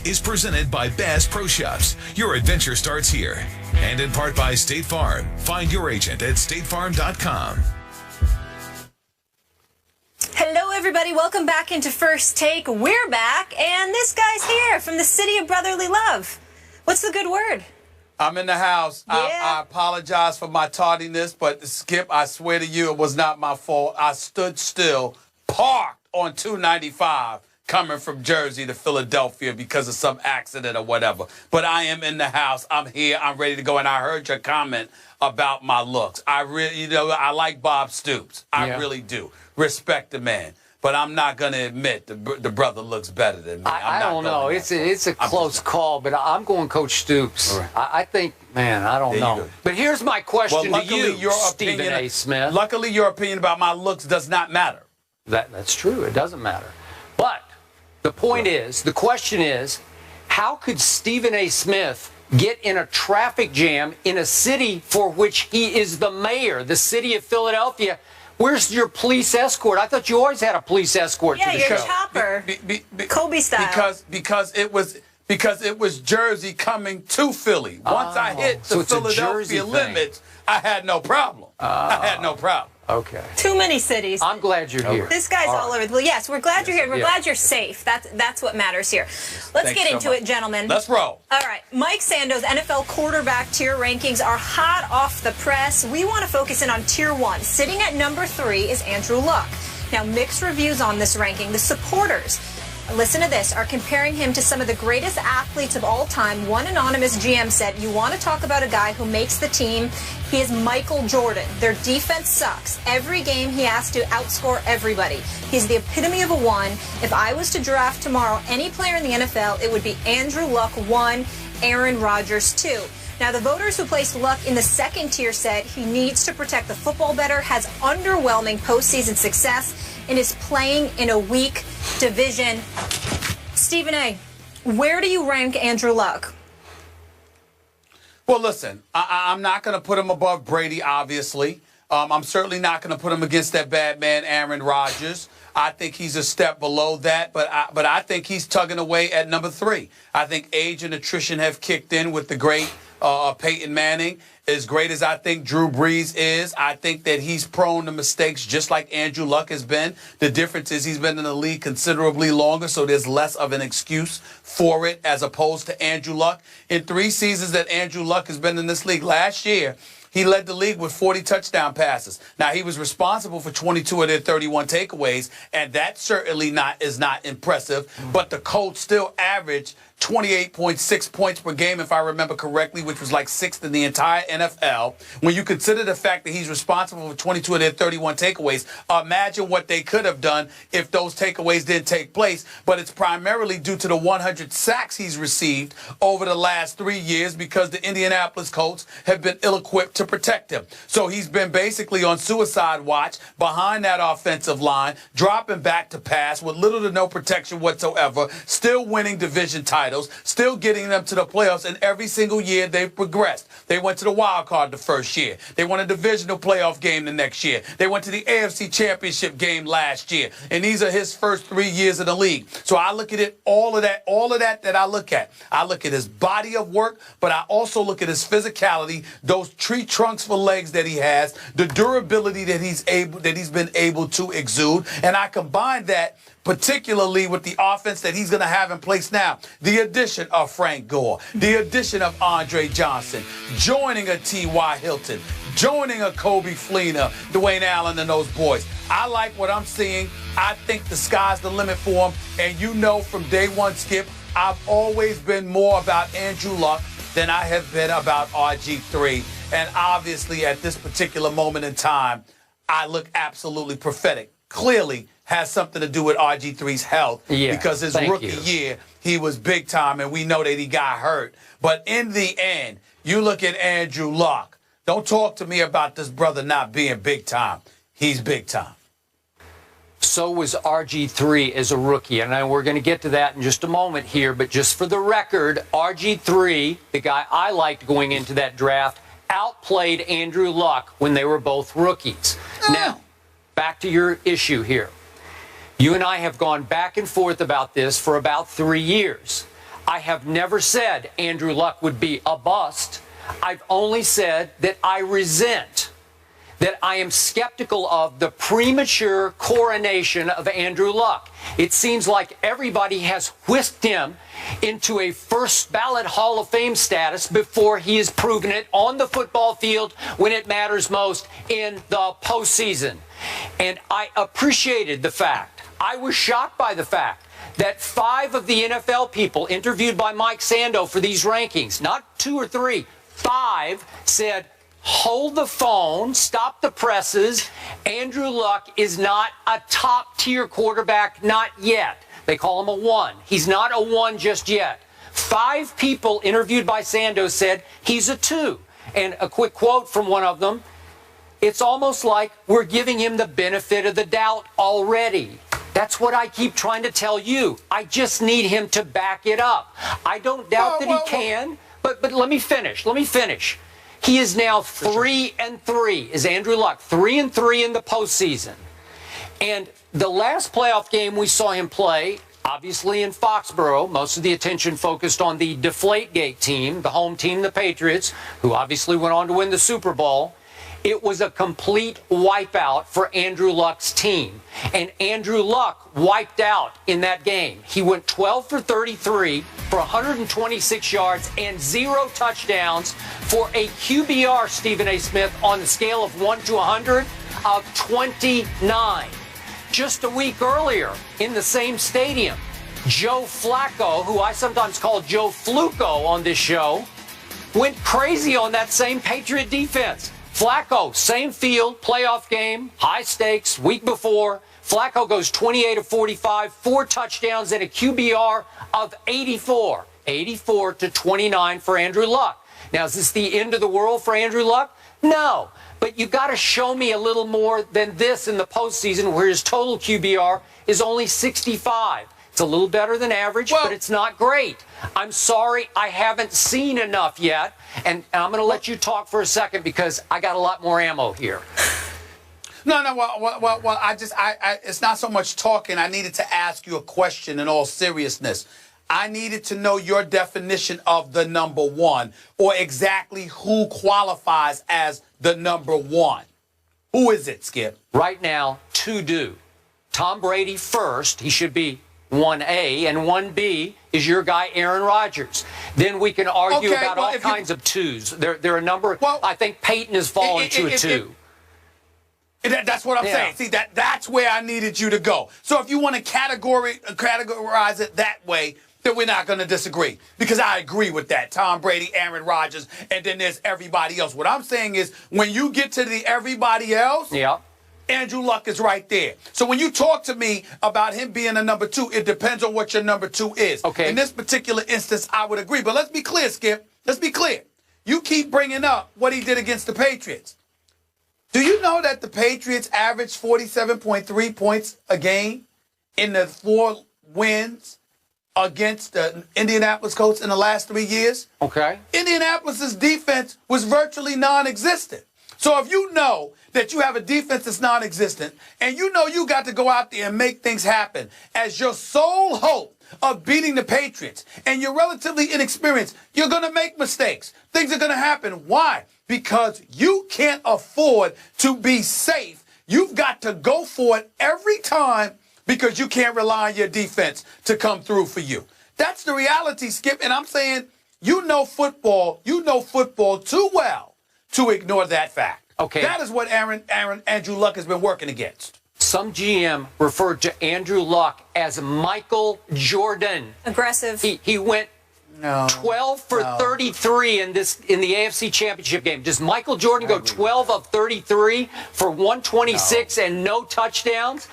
is presented by Bass Pro Shops. Your adventure starts here. And in part by State Farm. Find your agent at statefarm.com. Hello, everybody. Welcome back into First Take. We're back, and this guy's here from the city of brotherly love. What's the good word? I'm in the house. Yeah. I apologize for my tardiness, but Skip, I swear to you, it was not my fault. I stood still, parked on 295, coming from Jersey to Philadelphia because of some accident or whatever. But I am in the house. I'm here. I'm ready to go. And I heard your comment about my looks. I really, I like Bob Stoops. I really do. Respect the man. But I'm not going to admit the brother looks better than me. I don't know. It's a close call, but I'm going Coach Stoops. Right. I think, man, I don't know. But here's my question to you, Stephen A. Smith. Luckily, your opinion about my looks does not matter. That's true. It doesn't matter. But the point is, the question is, how could Stephen A. Smith get in a traffic jam in a city for which he is the mayor, the city of Philadelphia? Where's your police escort? I thought you always had a police escort to the show. Yeah, your chopper, Kobe style. Because it was Jersey coming to Philly. Once I hit the Philadelphia limits, I had no problem. I had no problem. Okay. Too many cities. I'm glad you're here. This guy's all over. Well, yes, we're glad you're here. We're glad you're safe. That's what matters here. Let's get into it, gentlemen. Let's roll. All right. Mike Sando's NFL quarterback tier rankings are hot off the press. We want to focus in on tier 1. Sitting at number 3 is Andrew Luck. Now, mixed reviews on this ranking. The supporters, listen to this, are comparing him to some of the greatest athletes of all time. One anonymous GM said, you want to talk about a guy who makes the team. He is Michael Jordan. Their defense sucks. Every game he has to outscore everybody. He's the epitome of a 1. If I was to draft tomorrow any player in the NFL, it would be Andrew Luck 1, Aaron Rodgers 2. Now, the voters who placed Luck in the second tier said he needs to protect the football better, has underwhelming postseason success, and is playing in a weak division. Stephen A., where do you rank Andrew Luck? Well, listen, I'm not going to put him above Brady, obviously. I'm certainly not going to put him against that bad man, Aaron Rodgers. I think he's a step below that, but I think he's tugging away at number 3. I think age and attrition have kicked in with the great Peyton Manning. As great as I think Drew Brees is, I think that he's prone to mistakes just like Andrew Luck has been. The difference is he's been in the league considerably longer, so there's less of an excuse for it as opposed to Andrew Luck. In 3 seasons that Andrew Luck has been in this league, last year, he led the league with 40 touchdown passes. Now, he was responsible for 22 of their 31 takeaways, and that certainly is not impressive. But the Colts still averaged 28.6 points per game, if I remember correctly, which was like 6th in the entire NFL. When you consider the fact that he's responsible for 22 of their 31 takeaways, imagine what they could have done if those takeaways didn't take place. But it's primarily due to the 100 sacks he's received over the last 3 years because the Indianapolis Colts have been ill-equipped to protect him. So he's been basically on suicide watch behind that offensive line, dropping back to pass with little to no protection whatsoever, still winning division titles, still getting them to the playoffs, and every single year they've progressed. They went to the wild card the first year. They won a divisional playoff game the next year. They went to the AFC Championship game last year. And these are his first 3 years in the league. So I look at it, all of that I look at. I look at his body of work, but I also look at his physicality, those tree trunks for legs that he has, the durability that he's been able to exude, and I combine that particularly with the offense that he's going to have in place now. The addition of Frank Gore, the addition of Andre Johnson, joining a T.Y. Hilton, joining a Kobe Fleener, Dwayne Allen, and those boys. I like what I'm seeing. I think the sky's the limit for him. And you know from day one, Skip, I've always been more about Andrew Luck than I have been about RG3. And obviously at this particular moment in time, I look absolutely prophetic. Clearly has something to do with RG3's health because his rookie year, he was big time, and we know that he got hurt. But in the end, you look at Andrew Luck. Don't talk to me about this brother not being big time. He's big time. So was RG3 as a rookie. And we're going to get to that in just a moment here. But just for the record, RG3, the guy I liked going into that draft, outplayed Andrew Luck when they were both rookies. Now, back to your issue here. You and I have gone back and forth about this for about 3 years. I have never said Andrew Luck would be a bust. I've only said that I resent, that I am skeptical of the premature coronation of Andrew Luck. It seems like everybody has whisked him into a first ballot Hall of Fame status before he has proven it on the football field when it matters most in the postseason. And I appreciated the fact, I was shocked by the fact that 5 of the NFL people interviewed by Mike Sando for these rankings, not 2 or 3, 5 said, hold the phone, stop the presses. Andrew Luck is not a top-tier quarterback, not yet. They call him a 1. He's not a 1 just yet. 5 people interviewed by Sando said he's a 2. And a quick quote from one of them, it's almost like we're giving him the benefit of the doubt already. That's what I keep trying to tell you. I just need him to back it up. I don't doubt that he can, but let me finish. Let me finish. He is now 3-3, is Andrew Luck, 3-3 in the postseason. And the last playoff game we saw him play, obviously in Foxborough, most of the attention focused on the Deflategate team, the home team, the Patriots, who obviously went on to win the Super Bowl. It was a complete wipeout for Andrew Luck's team. And Andrew Luck wiped out in that game. He went 12 for 33 for 126 yards and 0 touchdowns for a QBR, Stephen A. Smith, on the scale of 1 to 100 of 29. Just a week earlier in the same stadium, Joe Flacco, who I sometimes call Joe Fluco on this show, went crazy on that same Patriot defense. Flacco, same field, playoff game, high stakes, week before. Flacco goes 28 of 45, 4 touchdowns and a QBR of 84. 84 to 29 for Andrew Luck. Now, is this the end of the world for Andrew Luck? No. But you got to show me a little more than this in the postseason where his total QBR is only 65. It's a little better than average, but it's not great. I'm sorry, I haven't seen enough yet. And I'm going to let you talk for a second because I got a lot more ammo here. No, well, it's not so much talking. I needed to ask you a question in all seriousness. I needed to know your definition of the number 1, or exactly who qualifies as the number 1. Who is it, Skip? Right now, 2 do. Tom Brady first. He should be 1A, and 1B is your guy, Aaron Rodgers. Then we can argue about all kinds of 2s. There are a number. I think Peyton has fallen to a 2. That's what I'm saying. See, that's where I needed you to go. So if you want to categorize it that way, then we're not going to disagree. Because I agree with that. Tom Brady, Aaron Rodgers, and then there's everybody else. What I'm saying is when you get to the everybody else, Andrew Luck is right there. So when you talk to me about him being a number 2, it depends on what your number 2 is. Okay. In this particular instance, I would agree. But let's be clear, Skip. Let's be clear. You keep bringing up what he did against the Patriots. Do you know that the Patriots averaged 47.3 points a game in the 4 wins against the Indianapolis Colts in the last 3 years? Okay. Indianapolis's defense was virtually non-existent. So if you know that you have a defense that's non-existent and you know you got to go out there and make things happen as your sole hope of beating the Patriots and you're relatively inexperienced, you're going to make mistakes. Things are going to happen. Why? Because you can't afford to be safe. You've got to go for it every time because you can't rely on your defense to come through for you. That's the reality, Skip. And I'm saying you know football too well to ignore that fact. Okay. That is what Andrew Luck has been working against. Some GM referred to Andrew Luck as Michael Jordan. Aggressive. He went 12 for 33 in the AFC Championship game. Does Michael Jordan go 12 of 33 for 126 and no touchdowns?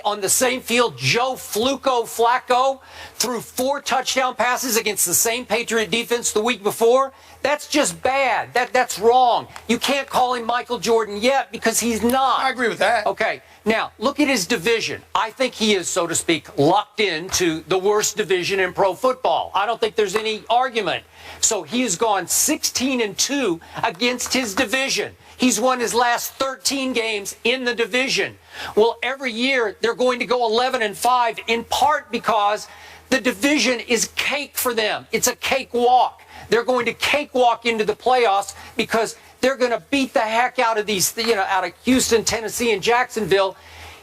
On the same field, Joe Flacco threw 4 touchdown passes against the same Patriot defense the week before. That's just bad. That's wrong. You can't call him Michael Jordan yet because he's not. I agree with that. Okay. Now, look at his division. I think he is, so to speak, locked into the worst division in pro football. I don't think there's any argument. So he has gone 16-2 against his division. He's won his last 13 games in the division. Well, every year they're going to go 11-5, in part because The division is cake for them. It's a cakewalk. They're going to cakewalk into the playoffs because they're going to beat the heck out of these, out of Houston, Tennessee, and Jacksonville.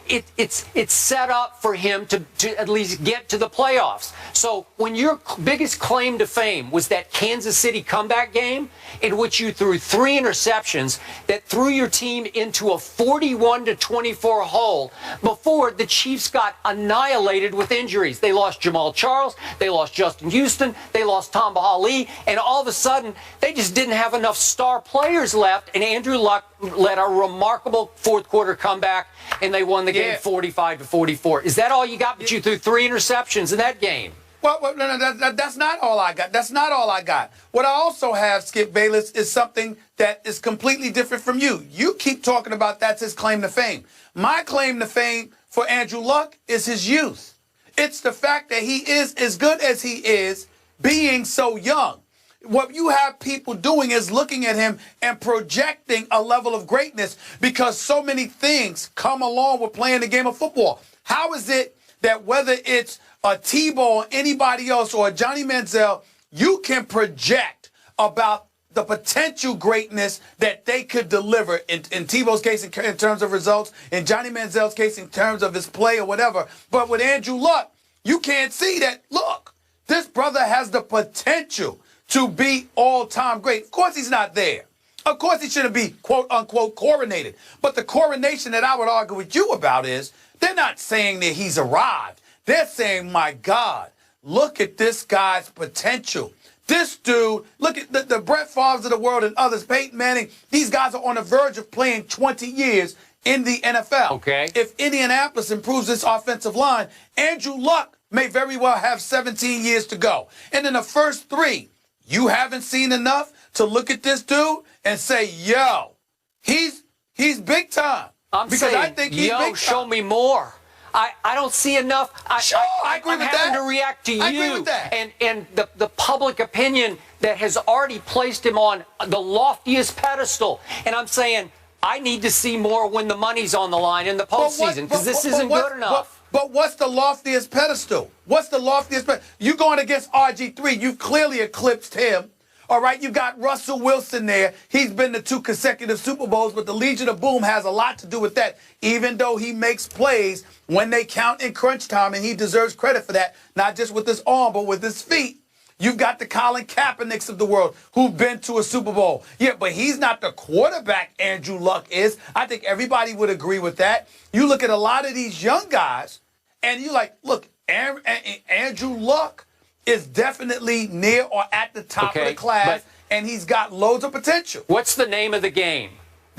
It's set up for him to at least get to the playoffs. So when your biggest claim to fame was that Kansas City comeback game in which you threw 3 interceptions that threw your team into a 41-24 hole before the Chiefs got annihilated with injuries. They lost Jamal Charles, they lost Justin Houston, they lost Tom Ali, and all of a sudden they just didn't have enough star players left, and Andrew Luck led a remarkable fourth quarter comeback, and they won the game 45-44. Is that all you got? But you threw 3 interceptions in that game. Well, no, that's not all I got. That's not all I got. What I also have, Skip Bayless, is something that is completely different from you. You keep talking about that's his claim to fame. My claim to fame for Andrew Luck is his youth. It's the fact that he is as good as he is being so young. What you have people doing is looking at him and projecting a level of greatness because so many things come along with playing the game of football. How is it that whether it's a Tebow or anybody else or a Johnny Manziel, you can project about the potential greatness that they could deliver in Tebow's case in terms of results, in Johnny Manziel's case in terms of his play or whatever. But with Andrew Luck, you can't see that. Look, this brother has the potential to be all-time great. Of course he's not there. Of course he shouldn't be, quote-unquote, coronated. But the coronation that I would argue with you about is they're not saying that he's arrived. They're saying, my God, look at this guy's potential. This dude, look at the Brett Favres of the world and others, Peyton Manning. These guys are on the verge of playing 20 years in the NFL. Okay. If Indianapolis improves its offensive line, Andrew Luck may very well have 17 years to go. And in the first 3, you haven't seen enough to look at this dude and say, yo, he's big time. I'm because saying, I think he's big time. Show me more. I don't see enough. I agree I'm with having that. to react to you. I agree with that. And the public opinion that has already placed him on the loftiest pedestal. And I'm saying I need to see more when the money's on the line in the postseason because this isn't good enough. But what's the loftiest pedestal? What's the loftiest pedestal? You going against RG3. You've clearly eclipsed him. All right, you got Russell Wilson there. He's been to 2 consecutive Super Bowls, but the Legion of Boom has a lot to do with that, even though he makes plays when they count in crunch time, and he deserves credit for that, not just with his arm, but with his feet. You've got the Colin Kaepernicks of the world who've been to a Super Bowl. Yeah, but he's not the quarterback Andrew Luck is. I think everybody would agree with that. You look at a lot of these young guys, and you're like, look, Andrew Luck is definitely near or at the top of the class, and he's got loads of potential. What's the name of the game?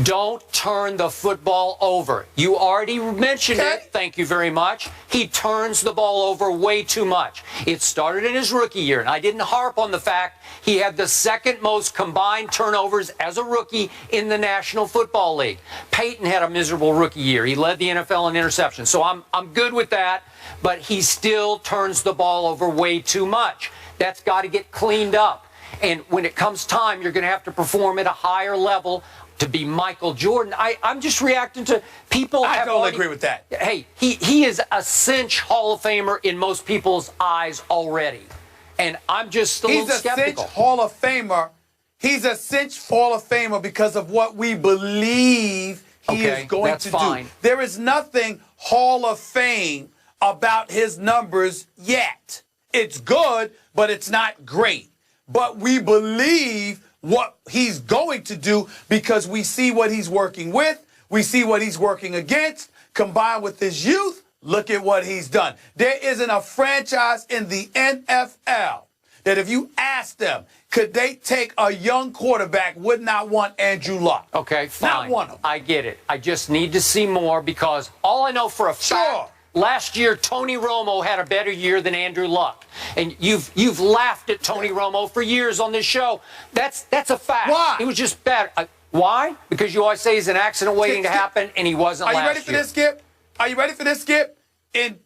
Don't turn the football over. You already mentioned it. Thank you very much. He turns the ball over way too much. It started in his rookie year, and I didn't harp on the fact he had the 2nd most combined turnovers as a rookie in the National Football League. Peyton had a miserable rookie year. He led the NFL in interceptions, so I'm good with that, but he still turns the ball over way too much. That's got to get cleaned up. And when it comes time, you're going to have to perform at a higher level to be Michael Jordan. I'm just reacting to people. I totally agree with that. Hey, he is a cinch Hall of Famer in most people's eyes already. And I'm just a little skeptical. He's a cinch Hall of Famer. He's a cinch Hall of Famer because of what we believe he is going to do. There is nothing Hall of Fame about his numbers yet. It's good, but it's not great. But we believe what he's going to do because we see what he's working with, we see what he's working against, combined with his youth. Look at what he's done. There isn't a franchise in the NFL that if you ask them, could they take a young quarterback, would not want Andrew Luck. Okay, fine. Not one of them. I get it. I just need to see more because all I know for a fact, last year, Tony Romo had a better year than Andrew Luck. And you've laughed at Tony Romo for years on this show. That's a fact. Why? He was just bad. Why? Because you always say he's an accident waiting to happen, and he wasn't last year. Are you ready for this, Skip? Are you ready for this, Skip? In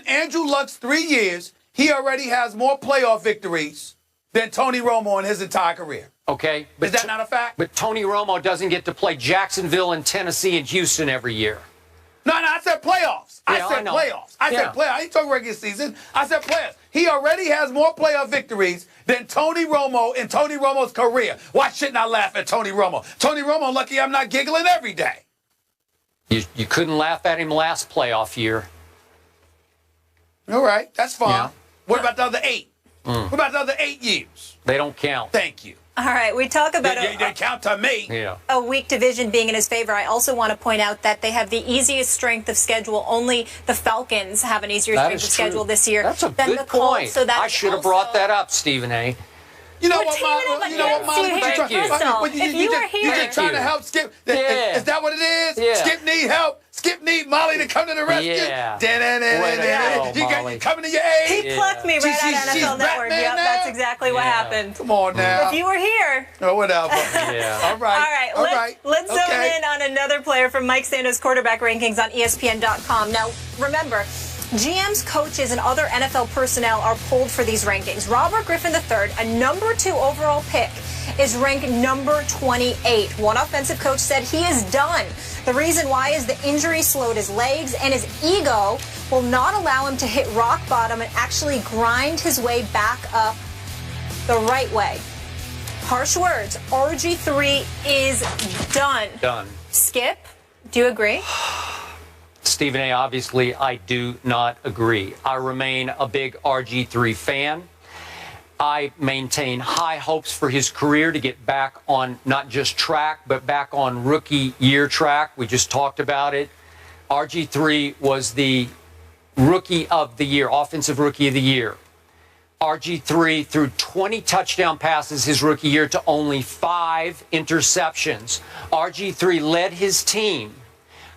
Andrew Luck's 3 years, he already has more playoff victories than Tony Romo in his entire career. Okay. Is that not a fact? But Tony Romo doesn't get to play Jacksonville and Tennessee and Houston every year. No, I said playoffs. I Yeah, said I know. playoffs. I said playoffs. I ain't talking regular season. I said playoffs. He already has more playoff victories than Tony Romo in Tony Romo's career. Why shouldn't I laugh at Tony Romo? Tony Romo, lucky I'm not giggling every day. You couldn't laugh at him last playoff year. All right, that's fine. Yeah. What about the other 8? What about the other 8 years? They don't count. Thank you. All right, we talk about They count to me. Yeah. a weak division being in his favor. I also want to point out that they have the easiest strength of schedule. Only the Falcons have an easier That strength is of schedule true. this year That's a than good the Colts. point. So that I is should have also- brought that up, Stephen A. You know We're what, teaming up Molly? You know what, against Molly? you What here, trying- Crystal. what If you were you here- just trying to help Skip? Yeah. Is that what it is? Yeah. Skip need help. Skip need Molly to come to the rescue. Yeah. Da-da-da-da-da-da. Way to go, Molly. You coming to your aid? He plucked me right out of She's NFL Network. Batman Yep, now? that's exactly what Yeah. happened. Come on now. If you were here. Or whatever. Yeah. All right. All right, let's zone in on another player from Mike Sando's quarterback rankings on ESPN.com. Now, remember, GMs, coaches, and other NFL personnel are pulled for these rankings. Robert Griffin III, a number 2 overall pick, is ranked number 28. One offensive coach said he is done. The reason why is the injury slowed his legs, and his ego will not allow him to hit rock bottom and actually grind his way back up the right way. Harsh words. RG3 is done. Done. Skip, do you agree? Stephen A., obviously, I do not agree. I remain a big RG3 fan. I maintain high hopes for his career to get back on not just track, but back on rookie year track. We just talked about it. RG3 was the rookie of the year, offensive rookie of the year. RG3 threw 20 touchdown passes his rookie year to only 5 interceptions. RG3 led his team,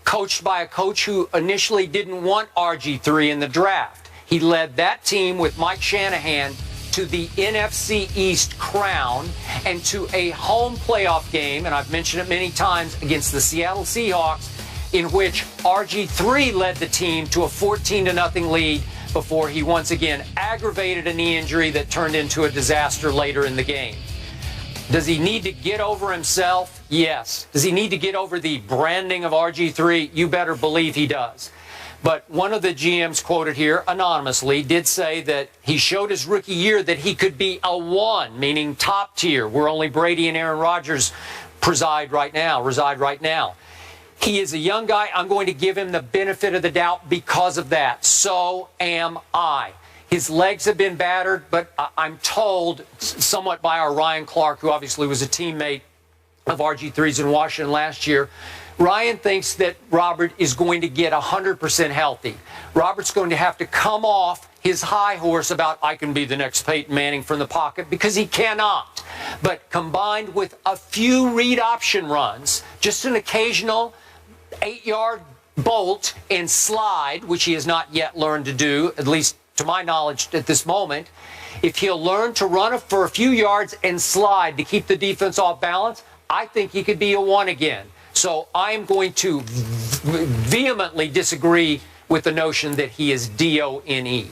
coached by a coach who initially didn't want RG3 in the draft. He led that team with Mike Shanahan to the NFC East crown and to a home playoff game, and I've mentioned it many times, against the Seattle Seahawks, in which RG3 led the team to a 14-0 lead before he once again aggravated a knee injury that turned into a disaster later in the game. Does he need to get over himself? Yes. Does he need to get over the branding of RG3? You better believe he does. But one of the GMs quoted here anonymously did say that he showed his rookie year that he could be a 1, meaning top tier, where only Brady and Aaron Rodgers reside right now. He is a young guy. I'm going to give him the benefit of the doubt because of that. So am I. His legs have been battered, but I'm told somewhat by our Ryan Clark, who obviously was a teammate of RG3's in Washington last year. Ryan thinks that Robert is going to get 100% healthy. Robert's going to have to come off his high horse about, I can be the next Peyton Manning from the pocket, because he cannot. But combined with a few read option runs, just an occasional 8-yard bolt and slide, which he has not yet learned to do, at least to my knowledge at this moment, if he'll learn to run for a few yards and slide to keep the defense off balance, I think he could be a 1 again. So I'm going to vehemently disagree with the notion that he is DONE.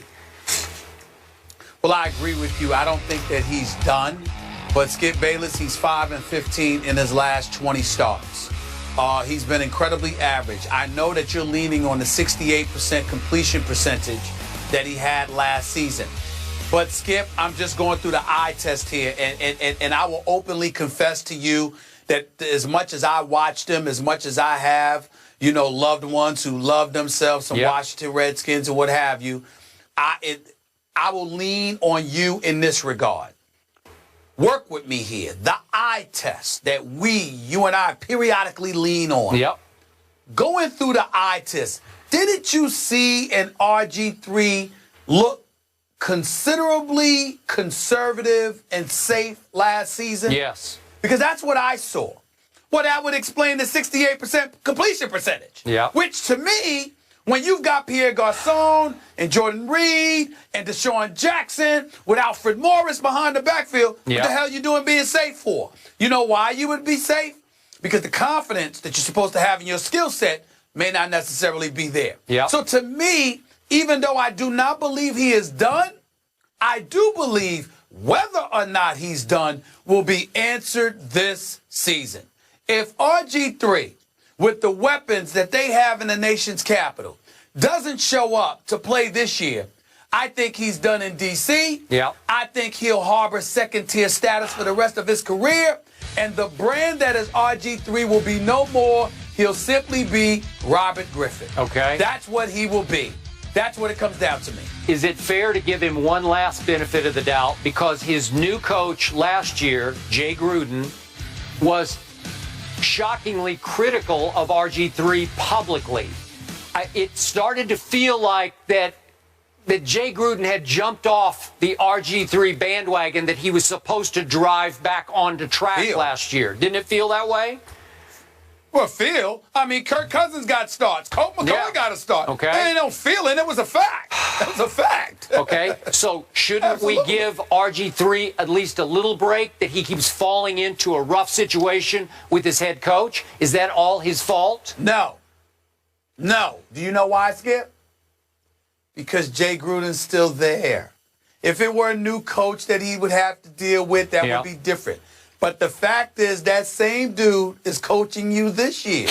Well, I agree with you. I don't think that he's done. But Skip Bayless, he's 5-15 in his last 20 starts. He's been incredibly average. I know that you're leaning on the 68% completion percentage that he had last season. But Skip, I'm just going through the eye test here, and I will openly confess to you that as much as I watched him, as much as I have, loved ones who love themselves, some Washington Redskins and what have you, I will lean on you in this regard. Work with me here. The eye test that you and I periodically lean on. Yep. Going through the eye test, didn't you see an RG3 look considerably conservative and safe last season? Yes. Because that's what I saw. Well, that would explain the 68% completion percentage. Yeah. Which to me, when you've got Pierre Garçon and Jordan Reed and Deshaun Jackson with Alfred Morris behind the backfield, what the hell you doing being safe for? You know why you would be safe? Because the confidence that you're supposed to have in your skill set may not necessarily be there. Yeah. So to me, even though I do not believe he is done, I do believe whether or not he's done will be answered this season. If RG3 with the weapons that they have in the nation's capital, doesn't show up to play this year, I think he's done in D.C. Yeah. I think he'll harbor second-tier status for the rest of his career. And the brand that is RG3 will be no more. He'll simply be Robert Griffin. Okay. That's what he will be. That's what it comes down to me. Is it fair to give him one last benefit of the doubt because his new coach last year, Jay Gruden, was shockingly critical of RG3 publicly? It started to feel like that Jay Gruden had jumped off the RG3 bandwagon that he was supposed to drive back onto track last year. Didn't it feel that way? Well, Kirk Cousins got starts. Colt McCoy got a start. Okay. There ain't no feeling. It was a fact. That was a fact. Okay. So shouldn't we give RG3 at least a little break that he keeps falling into a rough situation with his head coach? Is that all his fault? No. Do you know why, Skip? Because Jay Gruden's still there. If it were a new coach that he would have to deal with, that would be different. But the fact is that same dude is coaching you this year.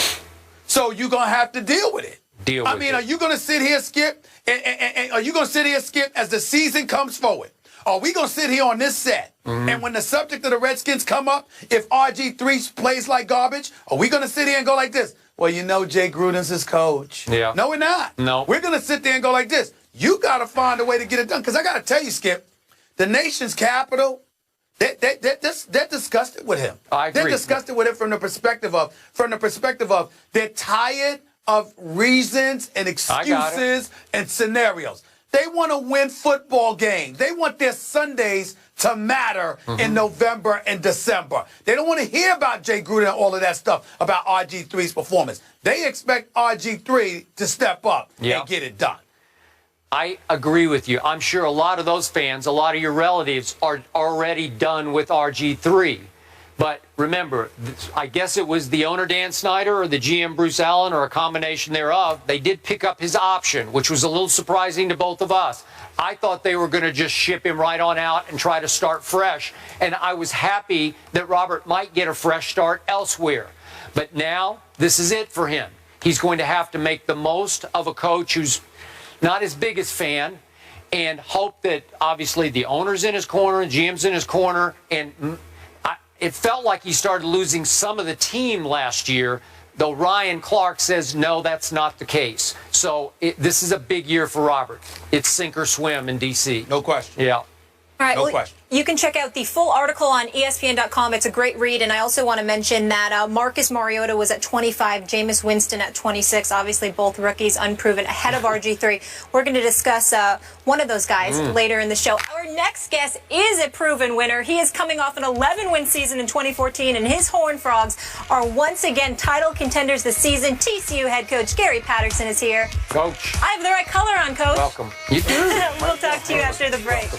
So you're going to have to deal with it. Are you going to sit here, Skip? And are you going to sit here, Skip, as the season comes forward? Are we going to sit here on this set? And when the subject of the Redskins come up, if RG3 plays like garbage, are we going to sit here and go like this? Well, you know Jay Gruden's his coach. Yeah. No, we're not. No. We're going to sit there and go like this. You got to find a way to get it done. Because I got to tell you, Skip, the nation's capital, they're disgusted with him. I agree. They're disgusted with him from the perspective of they're tired of reasons and excuses and scenarios. They want to win football games. They want their Sundays to matter in November and December. They don't want to hear about Jay Gruden and all of that stuff about RG3's performance. They expect RG3 to step up and get it done. I agree with you. I'm sure a lot of those fans, a lot of your relatives are already done with RG3. But remember, I guess it was the owner, Dan Snyder, or the GM, Bruce Allen, or a combination thereof. They did pick up his option, which was a little surprising to both of us. I thought they were going to just ship him right on out and try to start fresh. And I was happy that Robert might get a fresh start elsewhere. But now, this is it for him. He's going to have to make the most of a coach who's not his biggest fan, and hope that obviously the owner's in his corner and GM's in his corner. And it felt like he started losing some of the team last year, though Ryan Clark says, no, that's not the case. So this is a big year for Robert. It's sink or swim in D.C. No question. Yeah. All right, no question. You can check out the full article on ESPN.com. It's a great read. And I also want to mention that Marcus Mariota was at 25, Jameis Winston at 26. Obviously, both rookies unproven ahead of RG3. We're going to discuss one of those guys later in the show. Our next guest is a proven winner. He is coming off an 11-win season in 2014, and his Horned Frogs are once again title contenders this season. TCU head coach Gary Patterson is here. Coach. I have the right color on, Coach. Welcome. You do. We'll talk to you after the break.